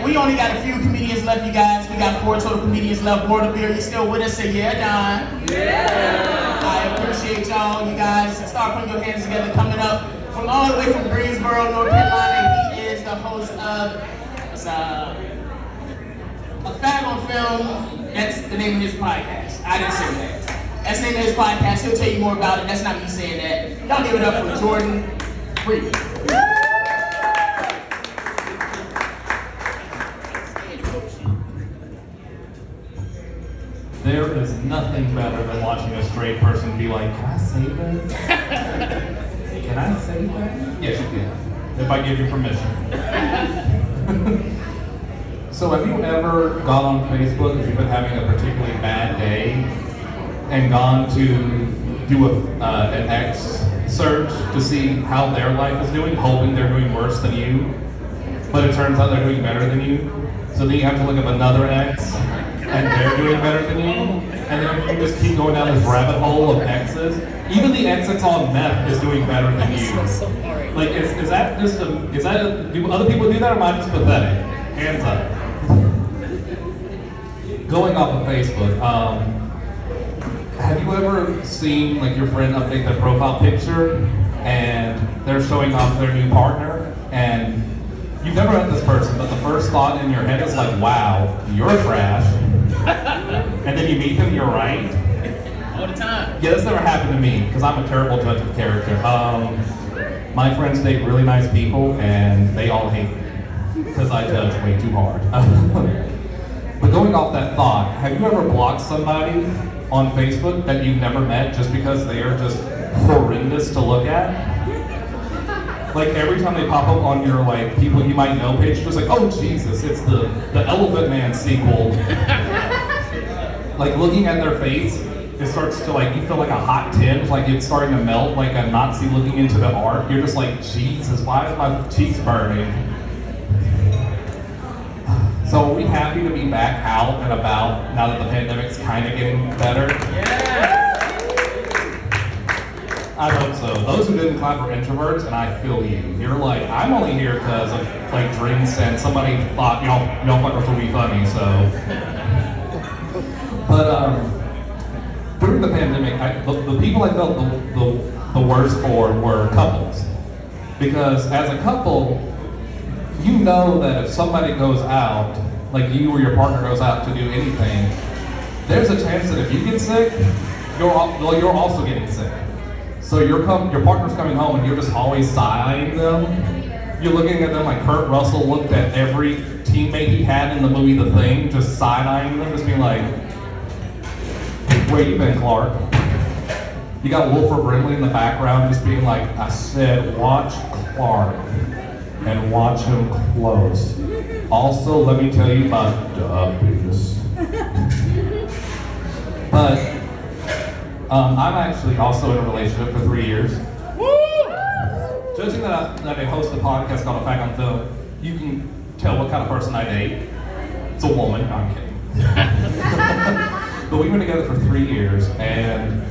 We only got a few comedians left, you guys. We got 4 total comedians left. Ward of Beer, you still with us? Say yeah, Don. Yeah. I appreciate y'all, you guys. Start putting your hands together. Coming up from all the way from Greensboro, North Carolina, he is the host of A Fag on Film. That's the name of his podcast. I didn't say that. That's the name of his podcast. He'll tell you more about it. That's not me saying that. Y'all give it up for Jordan Freeman. There is nothing better than watching a straight person be like, can I say that? Can I say that? Yes, you can, if I give you permission. So have you ever gone on Facebook if you've been having a particularly bad day and gone to do an ex search to see how their life is doing, hoping they're doing worse than you, but it turns out they're doing better than you? So then you have to look up another ex, and they're doing better than you, and then you just keep going down this rabbit hole of exes. Even the ex that's on meth is doing better than you. Like, is that just do other people do that, or am I just pathetic? Hands up. Going off of Facebook, have you ever seen like your friend update their profile picture, and they're showing off their new partner, and you've never met this person, but the first thought in your head is like, wow, you're trash. And then you meet them, you're right. All the time. Yeah, that's never happened to me, because I'm a terrible judge of character. My friends date really nice people, and they all hate me, because I judge way too hard. But going off that thought, have you ever blocked somebody on Facebook that you've never met just because they are just horrendous to look at? Like every time they pop up on your like people you might know page, you're just like, oh Jesus, it's the Elephant Man sequel. Like looking at their face, it starts to like, you feel like a hot tinge, like it's starting to melt, like a Nazi looking into the art. You're just like, Jesus, why is my cheeks burning? So are we happy to be back out and about now that the pandemic's kind of getting better? Yeah. I hope so. Those who didn't clap are introverts, and I feel you. You're like, I'm only here because of like drinks and somebody thought y'all fuckers would be funny, so. But during the pandemic, the people I felt the worst for were couples. Because as a couple, you know that if somebody goes out, like you or your partner goes out to do anything, there's a chance that if you get sick, you're also getting sick. So your partner's coming home and you're just always side-eyeing them. You're looking at them like Kurt Russell looked at every teammate he had in the movie The Thing, just side-eyeing them, just being like, where you been, Clark? You got Wilford Brimley in the background just being like, I said, watch Clark and watch him close. Also, let me tell you about Dubbies. But I'm actually also in a relationship for 3 years. Woo! Judging that I host a podcast called A Fag on Film, you can tell what kind of person I date. It's a woman. No, I'm kidding. But we've been together for 3 years, and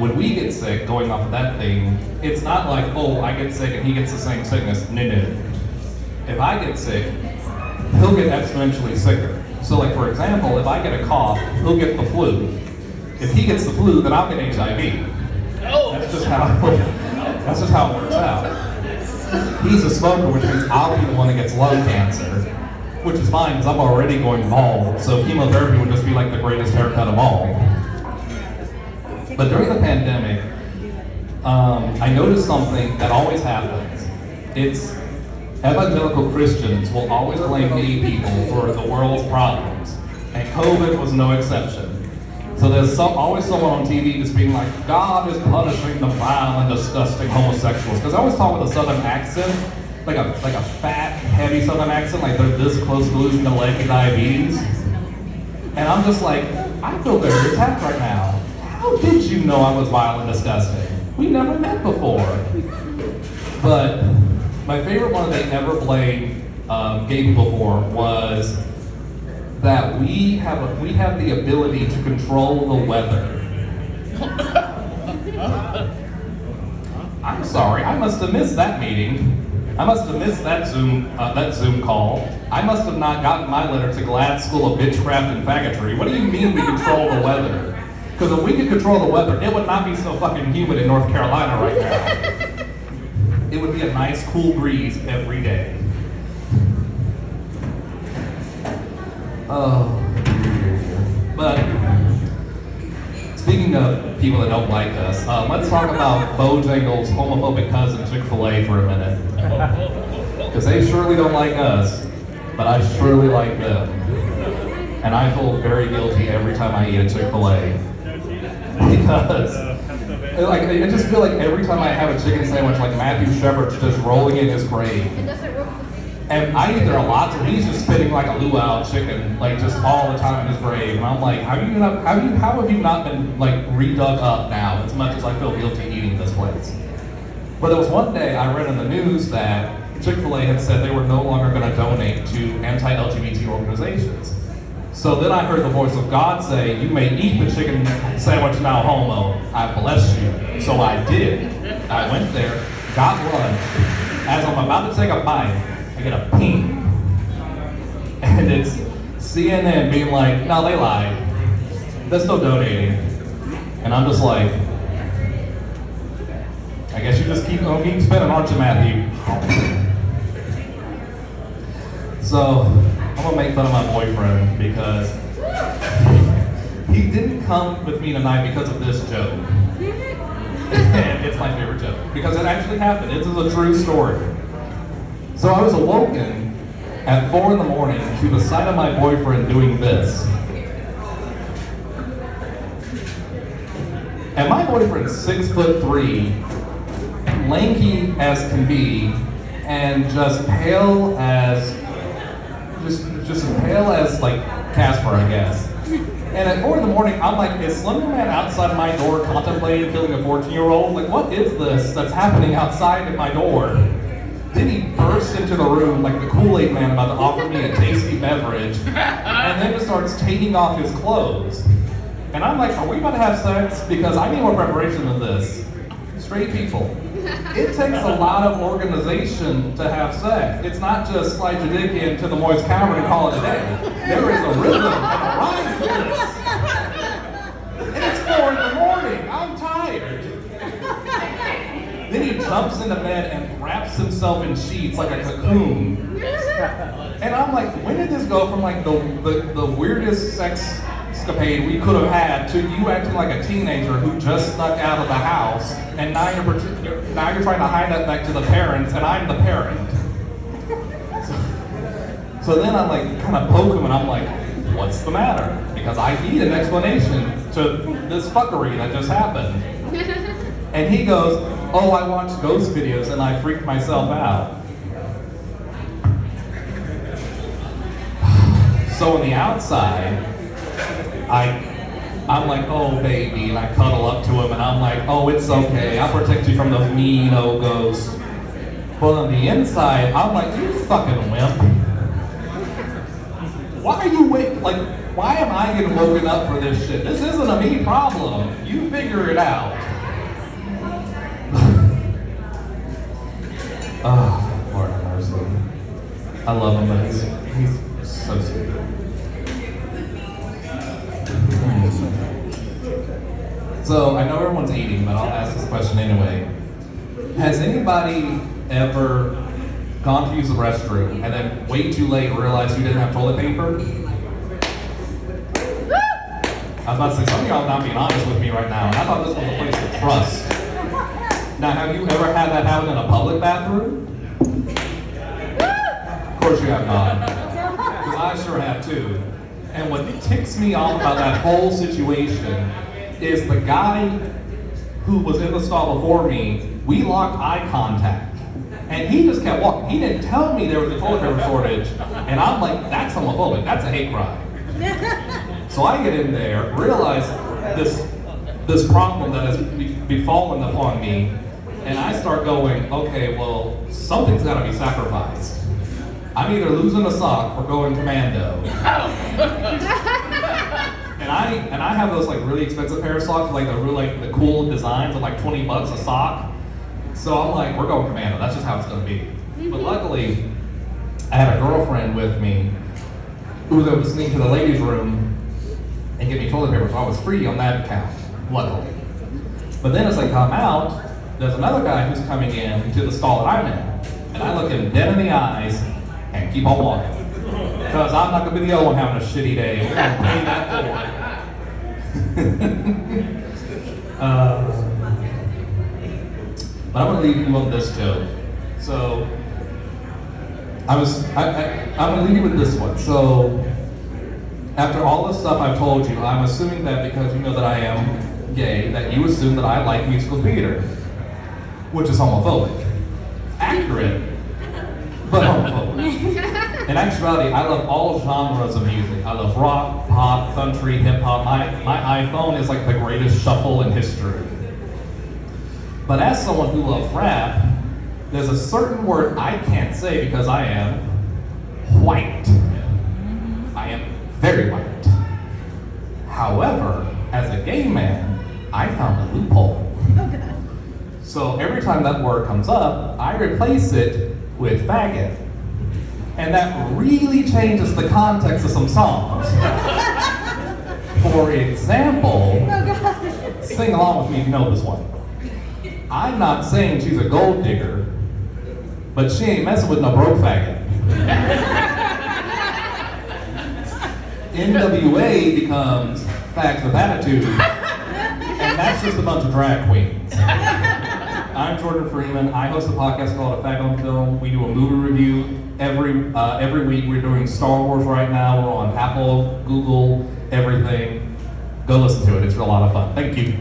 when we get sick, going off of that thing, it's not like, oh, I get sick and he gets the same sickness. No. If I get sick, he'll get exponentially sicker. So like, for example, if I get a cough, he'll get the flu. If he gets the flu, then I'll get HIV. Oh. That's just how it works out. He's a smoker, which means I'll be the one that gets lung cancer, which is fine because I'm already going bald, so chemotherapy would just be like the greatest haircut of all. But during the pandemic, I noticed something that always happens. It's evangelical Christians will always blame gay people for the world's problems, and COVID was no exception. So there's always someone on TV just being like, God is punishing the vile and disgusting homosexuals. Because I always talk with a southern accent, like a fat, heavy southern accent, like they're this close to losing a leg to diabetes. And I'm just like, I feel very attacked right now. How did you know I was vile and disgusting? We never met before. But my favorite one that they never blamed gay people for was that we have the ability to control the weather. I'm sorry, I must have missed that meeting. I must have missed that Zoom call. I must have not gotten my letter to Glad School of Bitchcraft and Faggotry. What do you mean we control the weather? Because if we could control the weather, it would not be so fucking humid in North Carolina right now. It would be a nice cool breeze every day. Oh, but speaking of people that don't like us, let's talk about Bojangles' homophobic cousin Chick-fil-A for a minute. Because they surely don't like us, but I surely like them. And I feel very guilty every time I eat a Chick-fil-A. Because I just feel like every time I have a chicken sandwich, like Matthew Shepard's just rolling in his grave. And I eat there a lot, so he's just spitting like a luau chicken, like just all the time in his grave. And I'm like, how have you not been like redug up now as much as I feel guilty eating this place? But there was one day I read in the news that Chick-fil-A had said they were no longer going to donate to anti-LGBT organizations. So then I heard the voice of God say, you may eat the chicken sandwich now, homo. I bless you. So I did. I went there, got lunch. As I'm about to take a bite, I get a ping. And it's CNN being like, no, they lied. They're still donating. And I'm just like, I guess you just keep spinning, aren't you, Matthew? So, I'm gonna make fun of my boyfriend because he didn't come with me tonight because of this joke. And it's my favorite joke because it actually happened. This is a true story. So I was awoken at 4 in the morning to the sight of my boyfriend doing this. And my boyfriend's 6'3", lanky as can be, and just pale as like Casper, I guess. And at 4 in the morning, I'm like, is Slender Man outside my door contemplating killing a 14-year-old? Like, what is this that's happening outside at my door? Then he bursts into the room like the Kool-Aid Man about to offer me a tasty beverage, and then just starts taking off his clothes. And I'm like, are we about to have sex? Because I need more preparation than this. Straight people. It takes a lot of organization to have sex. It's not just slide your dick into the moist cavern and call it a day. There is a rhythm and a rhyme to this. And it's 4 in the morning. I'm tired. Then he jumps into bed and wraps himself in sheets like a cocoon. And I'm like, when did this go from like the weirdest sex escapade we could have had to you acting like a teenager who just snuck out of the house, and now you're trying to hide that back to the parents, and I'm the parent. So then I'm like kind of poke him, and I'm like, what's the matter? Because I need an explanation to this fuckery that just happened. And he goes, oh, I watched ghost videos and I freaked myself out. So on the outside, I'm like, oh baby, and I cuddle up to him and I'm like, oh, it's okay, I'll protect you from those mean old ghosts. But on the inside, I'm like, you fucking wimp. Why are you why am I getting woken up for this shit? This isn't a me problem. You figure it out. Oh, Lord have mercy. I love him, but he's so stupid. So, I know everyone's eating, but I'll ask this question anyway. Has anybody ever gone to use the restroom and then way too late realized you didn't have toilet paper? I was about to say, some of y'all are not being honest with me right now, and I thought this was a place of trust. Now, have you ever had that happen in a public bathroom? Of course you have not. Because I sure have too. And what ticks me off about that whole situation is the guy who was in the stall before me, we locked eye contact. And he just kept walking. He didn't tell me there was a toilet paper shortage. And I'm like, that's homophobic. That's a hate crime. So I get in there, realize this problem that has befallen upon me, and I start going, okay, well, something's got to be sacrificed. I'm either losing a sock or going commando. And I have those like really expensive pair of socks, like the cool designs of like $20 a sock. So I'm like, we're going commando. That's just how it's gonna be. But luckily, I had a girlfriend with me who was able to sneak to the ladies' room and get me toilet paper, so I was free on that account, luckily. But then as I come out, there's another guy who's coming in to the stall that I'm in, and I look him dead in the eyes and keep on walking. Because I'm not going to be the only one having a shitty day. We're going to pay that forward. But I'm going to leave you with this joke. So, I'm going to leave you with this one. So, after all the stuff I've told you, I'm assuming that because you know that I am gay, that you assume that I like musical theater, which is homophobic. Accurate, but homophobic. In actuality, I love all genres of music. I love rock, pop, country, hip hop. My iPhone is like the greatest shuffle in history. But as someone who loves rap, there's a certain word I can't say because I am white. I am very white. However, as a gay man, I found a loophole. So every time that word comes up, I replace it with faggot. And that really changes the context of some songs. For example, sing along with me if you know this one. I'm not saying she's a gold digger, but she ain't messing with no broke faggot. NWA becomes Fags with Attitude, and that's just a bunch of drag queens. I'm Jordan Freeman. I host a podcast called A Fag on Film. We do a movie review every week. We're doing Star Wars right now. We're on Apple, Google, everything. Go listen to it. It's a lot of fun. Thank you.